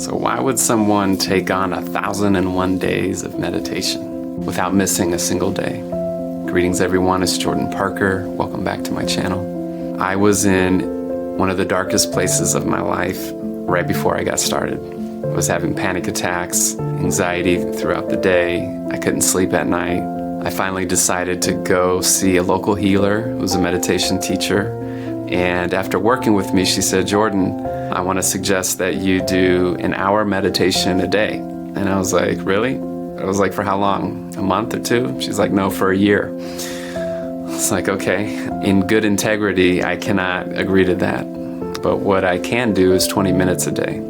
So why would someone take on 1,001 days of meditation without missing a single day? Greetings everyone, it's Jordan Parker. Welcome back to my channel. I was in one of the darkest places of my life right before I got started. I was having panic attacks, anxiety throughout the day. I couldn't sleep at night. I finally decided to go see a local healer who was a meditation teacher. And after working with me, she said, Jordan, I want to suggest that you do an hour meditation a day. And I was like, really? I was like, for how long? A month or two? She's like, no, for a year. It's like, okay, in good integrity, I cannot agree to that. But what I can do is 20 minutes a day.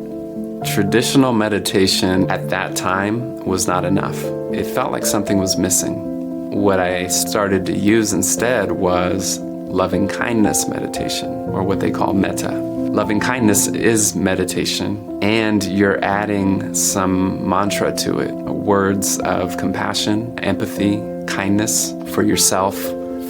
Traditional meditation at that time was not enough. It felt like something was missing. What I started to use instead was loving kindness meditation, or what they call Metta. Loving kindness is meditation, and you're adding some mantra to it. Words of compassion, empathy, kindness for yourself,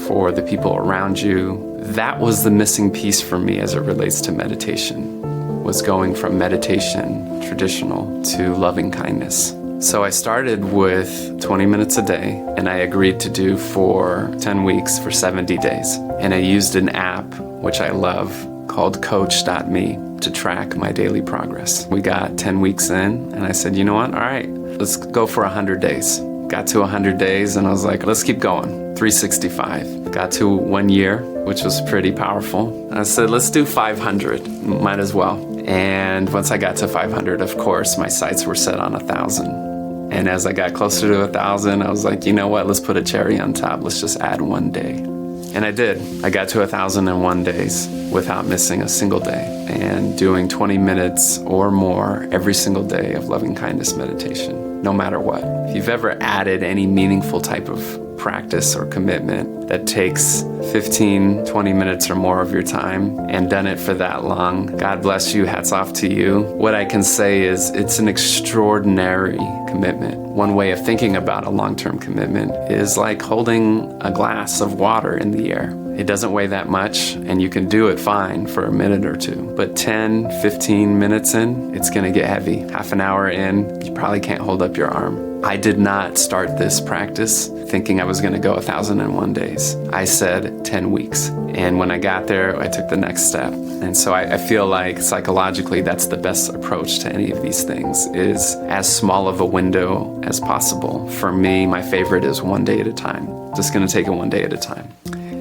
for the people around you. That was the missing piece for me as it relates to meditation, was going from meditation, traditional, to loving kindness. So I started with 20 minutes a day, and I agreed to do for 10 weeks for 70 days. And I used an app, which I love, called Coach.me to track my daily progress. We got 10 weeks in, and I said, you know what? All right, let's go for 100 days. Got to 100 days, and I was like, let's keep going. 365. Got to 1 year, which was pretty powerful. I said, let's do 500. Might as well. And once I got to 500, of course, my sights were set on 1,000. And as I got closer to 1,000, I was like, you know what? Let's put a cherry on top. Let's just add 1 day. And I did. I got to 1,001 days without missing a single day, and doing 20 minutes or more every single day of loving kindness meditation, no matter what. If you've ever added any meaningful type of practice or commitment that takes 15, 20 minutes or more of your time and done it for that long, God bless you, hats off to you. What I can say is it's an extraordinary commitment. One way of thinking about a long-term commitment is like holding a glass of water in the air. It doesn't weigh that much, and you can do it fine for a minute or two. But 10, 15 minutes in, it's gonna get heavy. Half an hour in, you probably can't hold up your arm. I did not start this practice thinking I was gonna go 1,001 days. I said 10 weeks. And when I got there, I took the next step. And so I feel like psychologically that's the best approach to any of these things, is as small of a window as possible. For me, my favorite is 1 day at a time. Just gonna take it 1 day at a time.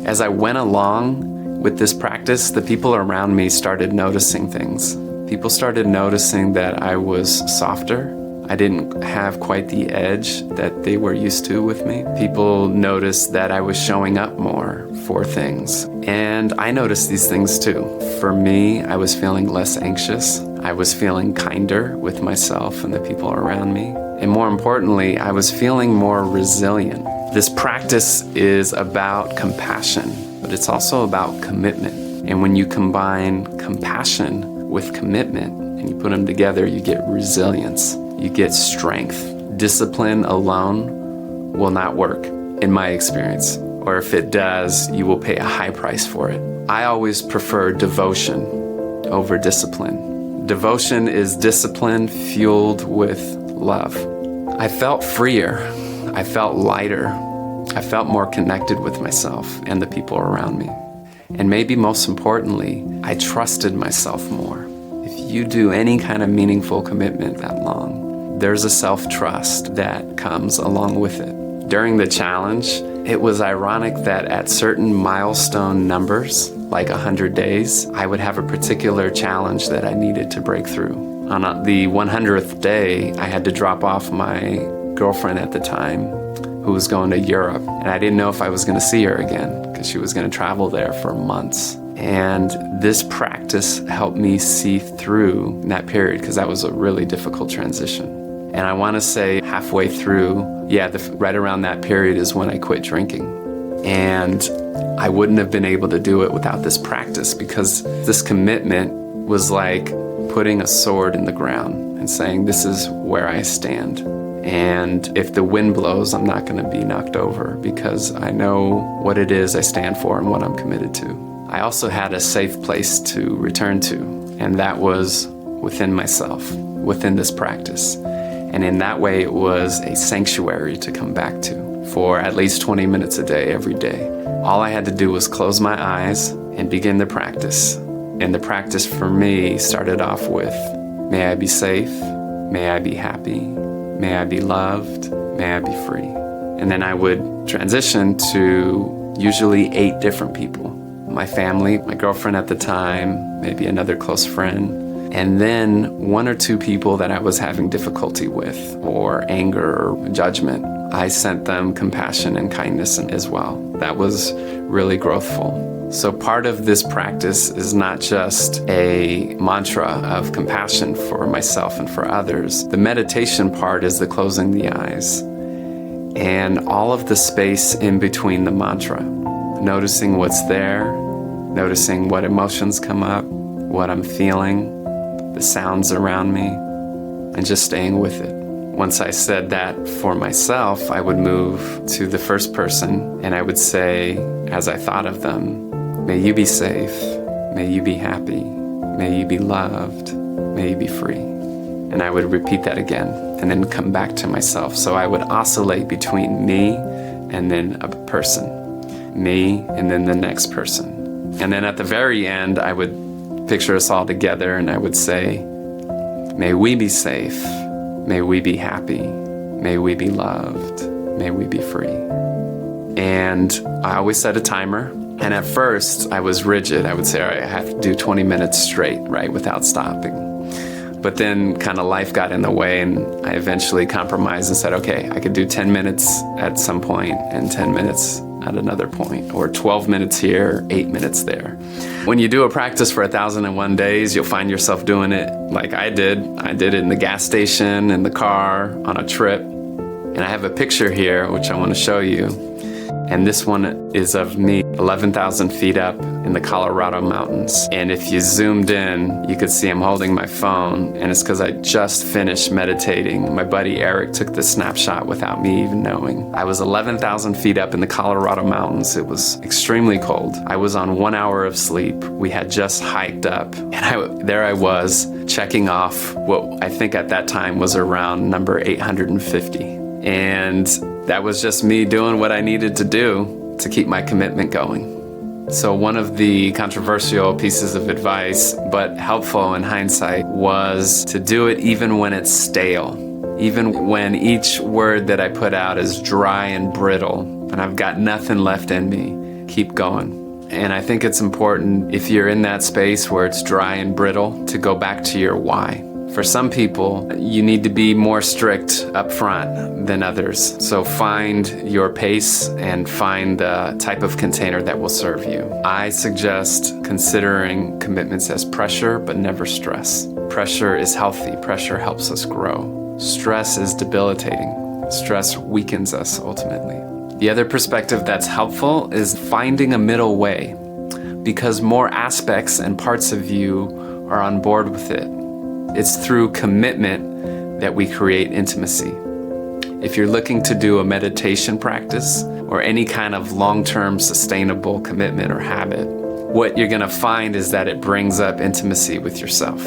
As I went along with this practice, the people around me started noticing things. People started noticing that I was softer. I didn't have quite the edge that they were used to with me. People noticed that I was showing up more for things. And I noticed these things too. For me, I was feeling less anxious. I was feeling kinder with myself and the people around me. And more importantly, I was feeling more resilient. This practice is about compassion, but it's also about commitment. And when you combine compassion with commitment and you put them together, you get resilience. You get strength. Discipline alone will not work, in my experience. Or if it does, you will pay a high price for it. I always prefer devotion over discipline. Devotion is discipline fueled with love. I felt freer. I felt lighter. I felt more connected with myself and the people around me. And maybe most importantly, I trusted myself more. If you do any kind of meaningful commitment that long, there's a self-trust that comes along with it. During the challenge, it was ironic that at certain milestone numbers, like 100 days, I would have a particular challenge that I needed to break through. On the 100th day, I had to drop off my girlfriend at the time, who was going to Europe, and I didn't know if I was going to see her again because she was going to travel there for months. And this practice helped me see through that period, because that was a really difficult transition. And I want to say halfway through, right around that period is when I quit drinking. And I wouldn't have been able to do it without this practice, because this commitment was like putting a sword in the ground and saying, this is where I stand. And if the wind blows, I'm not going to be knocked over, because I know what it is I stand for and what I'm committed to. I also had a safe place to return to, and that was within myself. within this practice. And in that way, it was a sanctuary to come back to for at least 20 minutes a day, every day. All I had to do was close my eyes and begin the practice. And the practice for me started off with, may I be safe, may I be happy, may I be loved, may I be free. And then I would transition to usually 8 different people. My family, my girlfriend at the time, maybe another close friend, and then 1 or 2 people that I was having difficulty with, or anger or judgment. I sent them compassion and kindness as well. That was really growthful. So part of this practice is not just a mantra of compassion for myself and for others. The meditation part is the closing the eyes and all of the space in between the mantra. Noticing what's there, noticing what emotions come up, what I'm feeling, the sounds around me, and just staying with it. Once I said that for myself, I would move to the first person and I would say, as I thought of them, may you be safe, may you be happy, may you be loved, may you be free. And I would repeat that again and then come back to myself. So I would oscillate between me and then a person, me and then the next person. And then at the very end, I would picture us all together and I would say, may we be safe, may we be happy, may we be loved, may we be free. And I always set a timer. And at first, I was rigid. I would say, all right, I have to do 20 minutes straight, right, without stopping. But then kind of life got in the way, and I eventually compromised and said, okay, I could do 10 minutes at some point and 10 minutes at another point, or 12 minutes here, 8 minutes there. When you do a practice for 1,001 days, you'll find yourself doing it like I did. I did it in the gas station, in the car, on a trip. And I have a picture here, which I want to show you. And this one is of me 11,000 feet up in the Colorado mountains. And if you zoomed in, you could see I'm holding my phone, and it's because I just finished meditating. My buddy Eric took this snapshot without me even knowing. I was 11,000 feet up in the Colorado mountains. It was extremely cold. I was on 1 hour of sleep. We had just hiked up, and there I was checking off what I think at that time was around number 850. And that was just me doing what I needed to do to keep my commitment going. So one of the controversial pieces of advice, but helpful in hindsight, was to do it even when it's stale. Even when each word that I put out is dry and brittle, and I've got nothing left in me, keep going. And I think it's important, if you're in that space where it's dry and brittle, to go back to your why. For some people, you need to be more strict up front than others. So find your pace and find the type of container that will serve you. I suggest considering commitments as pressure, but never stress. Pressure is healthy. Pressure helps us grow. Stress is debilitating. Stress weakens us ultimately. The other perspective that's helpful is finding a middle way, because more aspects and parts of you are on board with it. It's through commitment that we create intimacy. If you're looking to do a meditation practice or any kind of long-term sustainable commitment or habit, what you're going to find is that it brings up intimacy with yourself.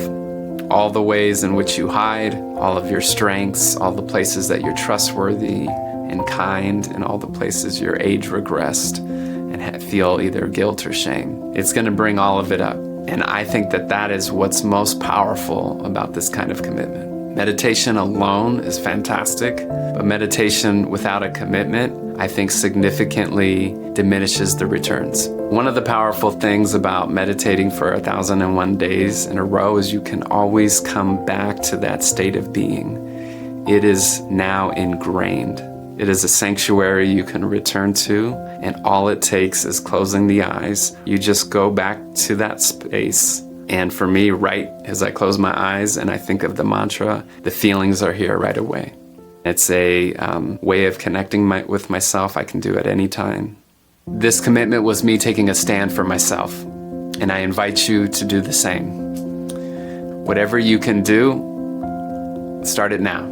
All the ways in which you hide, all of your strengths, all the places that you're trustworthy and kind, and all the places you're age regressed and feel either guilt or shame. It's going to bring all of it up. And I think that that is what's most powerful about this kind of commitment. Meditation alone is fantastic, but meditation without a commitment, I think, significantly diminishes the returns. One of the powerful things about meditating for 1,001 days in a row is you can always come back to that state of being. It is now ingrained. It is a sanctuary you can return to, and all it takes is closing the eyes. You just go back to that space. And for me, right as I close my eyes and I think of the mantra, the feelings are here right away. It's a way of connecting with myself. I can do it any time. This commitment was me taking a stand for myself, and I invite you to do the same. Whatever you can do, start it now.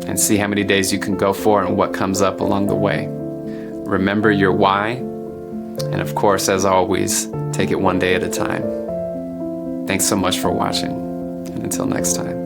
And see how many days you can go for and what comes up along the way. Remember your why, and of course, as always, take it one day at a time. Thanks so much for watching, and until next time.